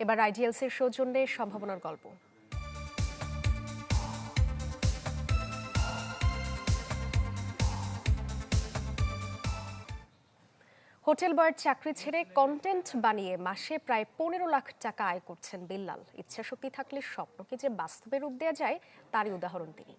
এবার আইডিএলসির সৌজন্যে সম্ভাবনার গল্প। হোটেল বয়ের চাকরি ছেড়ে কন্টেন্ট বানিয়ে মাসে প্রায় 15 লাখ টাকা আয় করছেন বিল্লাল। ইচ্ছাশক্তি থাকলে স্বপ্নকে যে বাস্তবে রূপ দেওয়া যায় তারই উদাহরণ তিনি।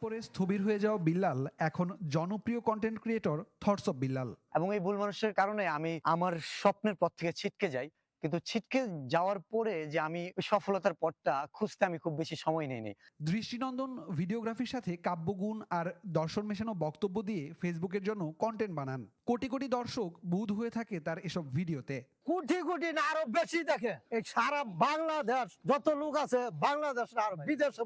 পরে স্থবির হয়ে যাওয়া বিল্লাল এখন জনপ্রিয় content creator thoughts of Billal. এবং এই ভুল মানুষের কারণে আমি আমার স্বপ্নের পথ থেকে ছিটকে যাই, কিন্তু ছিটকে যাওয়ার পরে যে আমি সফলতার পথটা খুঁজতে আমি খুব বেশি সময় নেই। দৃষ্টিনন্দন ভিডিওগ্রাফির সাথে কাব্যগুণ আর দর্শন মেশানো বক্তব্য দিয়ে ফেসবুকের জন্য কন্টেন্ট বানান। কোটি কোটি দর্শক বুঁদ হয়ে থাকে তার এসব ভিডিওতে। কোটি কোটি না আরো বেশি দেখে। এই সারা বাংলাদেশ যত লোক আছে, বাংলাদেশ আর বিদেশে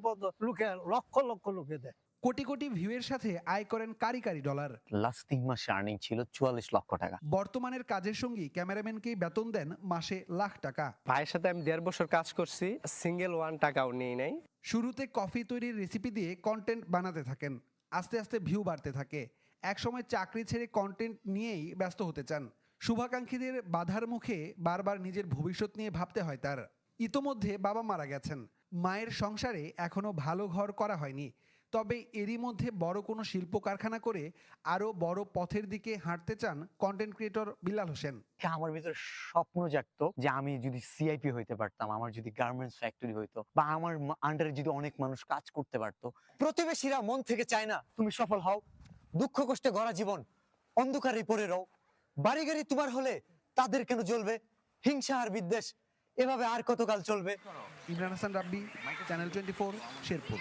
লোকে লক্ষ লক্ষ লোকে দেয়। কোটি কোটি ভিউয়ের সাথে আয় করেন কারি কারি ডলার। লাস্ট 3 মাসে আর্নিং ছিল 44 লক্ষ টাকা। বর্তমানের কাজের সঙ্গী ক্যামেরাম্যানকেই বেতন দেন মাসে লাখ টাকা। ভাইয়ের সাথে আমি 1.5 বছর কাজ করছি, সিঙ্গেল 1 টাকাও নিই নাই। শুরুতে কফি তৈরির রেসিপি দিয়ে কন্টেন্ট বানাতে থাকেন, আস্তে আস্তে ভিউ বাড়তে থাকে। একসময় চাকরি ছেড়ে কন্টেন্ট নিয়েই ব্যস্ত হতে চান। শুভাকাঙ্ক্ষীদের বাধার মুখে বারবার নিজের ভবিষ্যৎ নিয়ে ভাবতে হয় তার। ইতোমধ্যে বাবা মারা গেছেন, মায়ের সংসারে এখনো ভালো ঘর করা হয়নি। তবে এরই মধ্যে বড় কোনো শিল্প কারখানা করে আরও বড় পথের দিকে হাঁটতে চান কন্টেন্ট ক্রিয়েটর বিল্লাল হোসেন। আমার ভিতরে স্বপ্ন জাগতো যে আমি যদি সিআইপি হইতে পারতাম, আমার যদি গার্মেন্টস ফ্যাক্টরি হইতো, বা আমার আন্ডারে যদি অনেক মানুষ কাজ করতে পারতো। প্রতিবেশীরা মন থেকে চায় না তুমি সফল হও, দুঃখ কষ্টে গড়া জীবন অন্ধকারে পড়ে রও। বাড়ি গাড়ি তোমার হলে তাদের কেন জ্বলবে, হিংসা আর বিদ্বেষ এভাবে আর কতকাল চলবে। ইমরান হাসান রাব্বি, চ্যানেল 24, শেরপুর।